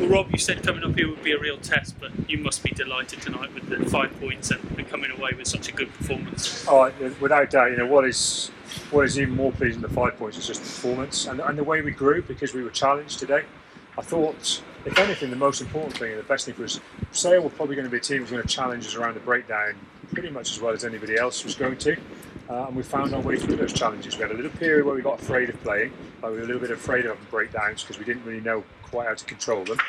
Well, Rob, you said coming up here would be a real test, but you must be delighted tonight with the 5 points and coming away with such a good performance. Oh, without doubt, what is even more pleasing than the 5 points is just the performance and the way we grew, because we were challenged today. I thought, if anything, the most important thing and the best thing for us, Sale were probably going to be a team who's going to challenge us around the breakdown pretty much as well as anybody else was going to. And we found our way through those challenges. We had a little period where we got afraid of playing, we were a little bit afraid of having breakdowns because we didn't really know quite how to control them.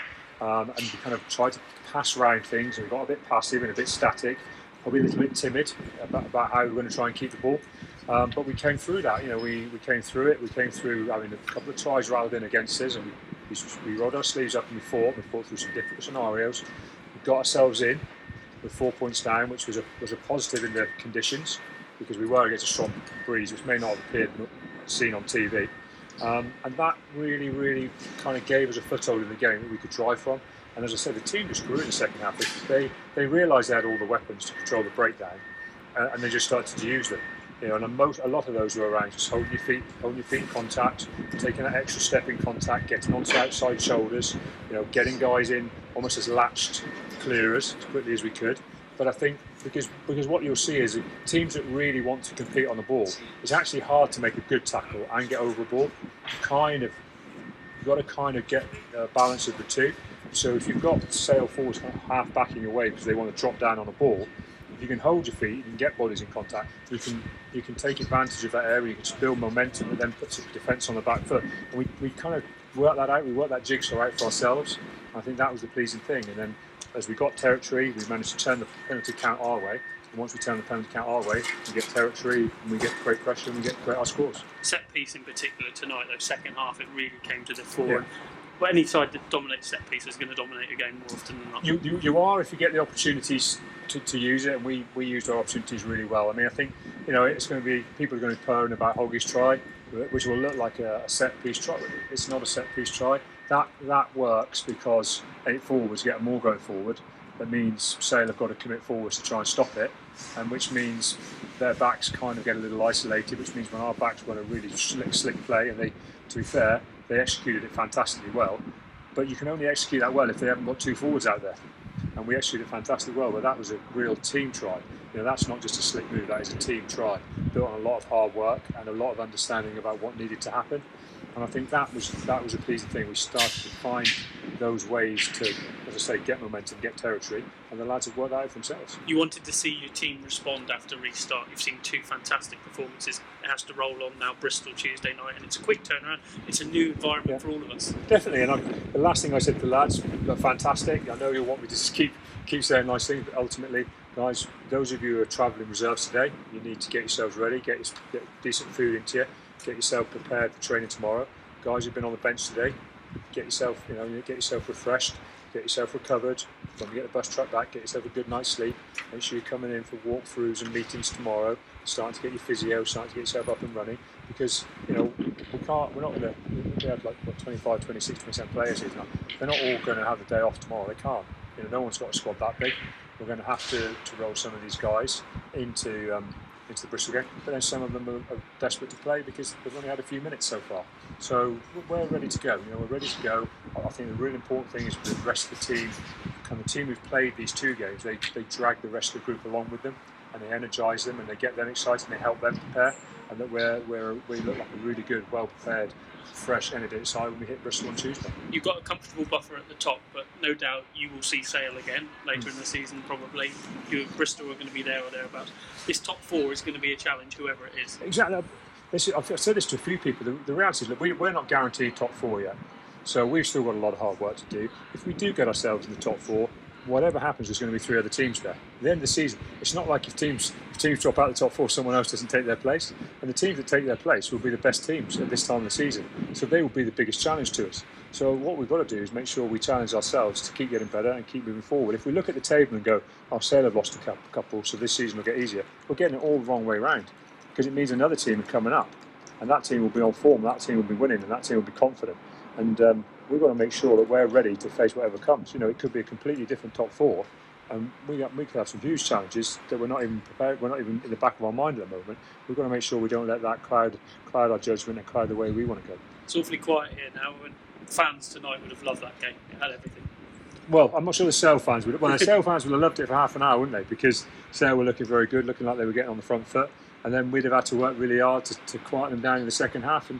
And we kind of tried to pass around things, and we got a bit passive and a bit static, probably a little bit timid about how we were going to try and keep the ball. But we came through that. We came through it. We came through. I mean, a couple of tries rattled in against us, and we rolled our sleeves up and we fought. We fought through some difficult scenarios. We got ourselves in with 4 points down, which was a positive in the conditions, because we were against a strong breeze, which may not have appeared seen on TV. And that really kind of gave us a foothold in the game that we could drive from. And as I said, the team just grew in the second half. They realised they had all the weapons to control the breakdown, and they just started to use them. And a lot of those were around just holding your feet in contact, taking that extra step in contact, getting onto outside shoulders, getting guys in almost as latched clearers as quickly as we could. But I think because what you'll see is teams that really want to compete on the ball, it's actually hard to make a good tackle and get over a ball. You've got to kind of get a balance of the two. So if you've got Sale forwards kind of half backing away because they want to drop down on the ball, you can hold your feet, you can get bodies in contact, you can take advantage of that area, you can just build momentum and then put some defence on the back foot. And we kind of worked that out, we worked that jigsaw out for ourselves. I think that was the pleasing thing. And then as we got territory, we managed to turn the penalty count our way. And once we turn the penalty count our way, we get territory and we get great pressure and we get great our scores. Set piece in particular tonight, though, second half, it really came to the fore. Yeah. But any side that dominates set piece is going to dominate a game more often than not. You are, if you get the opportunities to use it, and we used our opportunities really well. I mean, I think it's going to be, people are going to be purring about Hoggy's try, which will look like a set piece try. It's not a set piece try. That works because 8 forwards get more going forward. That means Sale have got to commit forwards to try and stop it, and which means their backs kind of get a little isolated, which means when our backs want a really slick play, and to be fair, they executed it fantastically well, but you can only execute that well if they haven't got 2 forwards out there. And we executed it fantastically well, but that was a real team try. That's not just a slick move, that is a team try, built on a lot of hard work and a lot of understanding about what needed to happen. And I think that was a pleasing thing. We started to find those ways to, as I say, get momentum, get territory, and the lads have worked that out for themselves. You wanted to see your team respond after restart. You've seen 2 fantastic performances. It has to roll on now, Bristol Tuesday night, and it's a quick turnaround. It's a new environment for all of us. Definitely, and the last thing I said to the lads, they're fantastic. I know you'll want me to just keep saying nice things, but ultimately, guys, those of you who are travelling reserves today, you need to get yourselves ready, get decent food into you, get yourself prepared for training tomorrow. Guys who've been on the bench today, get yourself refreshed, get yourself recovered. When you get the bus truck back, get yourself a good night's sleep. Make sure you're coming in for walkthroughs and meetings tomorrow. Starting to get your physio, starting to get yourself up and running, because we're not going to. We have like 25, 26% players here now. They're not all going to have the day off tomorrow. They can't. No one's got a squad that big. We're going to have to roll some of these guys into the Bristol game, but then some of them are desperate to play because they've only had a few minutes so far. So we're ready to go. We're ready to go. I think the really important thing is the rest of the team, kind of the team who've played these 2 games, they drag the rest of the group along with them, and they energise them and they get them excited and they help them prepare, and that we look like a really good, well prepared, fresh, energetic side when we hit Bristol on Tuesday. You've got a comfortable buffer at the top, but no doubt you will see Sale again later in the season. Probably Bristol are going to be there or thereabouts. This top 4 is going to be a challenge, whoever it is. Exactly. I've said this to a few people. The reality is that we're not guaranteed top 4 yet, so we've still got a lot of hard work to do. If we do get ourselves in the top 4, whatever happens, there's going to be 3 other teams there. At the end of the season, it's not like if teams drop out of the top 4, someone else doesn't take their place. And the teams that take their place will be the best teams at this time of the season. So they will be the biggest challenge to us. So what we've got to do is make sure we challenge ourselves to keep getting better and keep moving forward. If we look at the table and go, Sale have lost a couple, so this season will get easier, we're getting it all the wrong way around, because it means another team is coming up, and that team will be on form, that team will be winning, and that team will be confident. And we've got to make sure that we're ready to face whatever comes. It could be a completely different top 4, and we could have some huge challenges that we're not even prepared. We're not even in the back of our mind at the moment. We've got to make sure we don't let that cloud our judgment and cloud the way we want to go. It's awfully quiet here now, and fans tonight would have loved that game. It had everything. Well, I'm not sure the Sale fans would. Well, the Sale fans would have loved it for half an hour, wouldn't they? Because Sale were looking very good, looking like they were getting on the front foot, and then we'd have had to work really hard to quieten them down in the second half.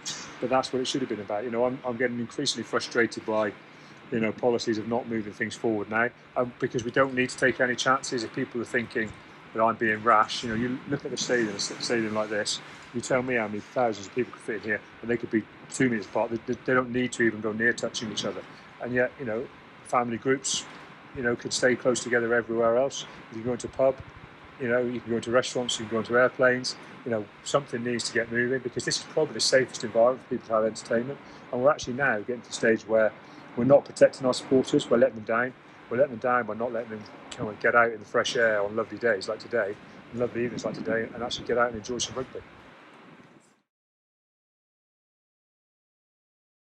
But that's what it should have been about. I'm getting increasingly frustrated by, policies of not moving things forward now, because we don't need to take any chances. If people are thinking that I'm being rash, you look at the stadium, a stadium like this. You tell me how many thousands of people could fit in here, and they could be 2 meters apart. They don't need to even go near touching each other, and yet, family groups, could stay close together everywhere else. You can go into a pub, you can go into restaurants, you can go into airplanes. Something needs to get moving, because this is probably the safest environment for people to have entertainment. And we're actually now getting to the stage where we're not protecting our supporters. We're letting them down. We're letting them down by not letting them get out in the fresh air on lovely days like today, and lovely evenings like today, and actually get out and enjoy some rugby.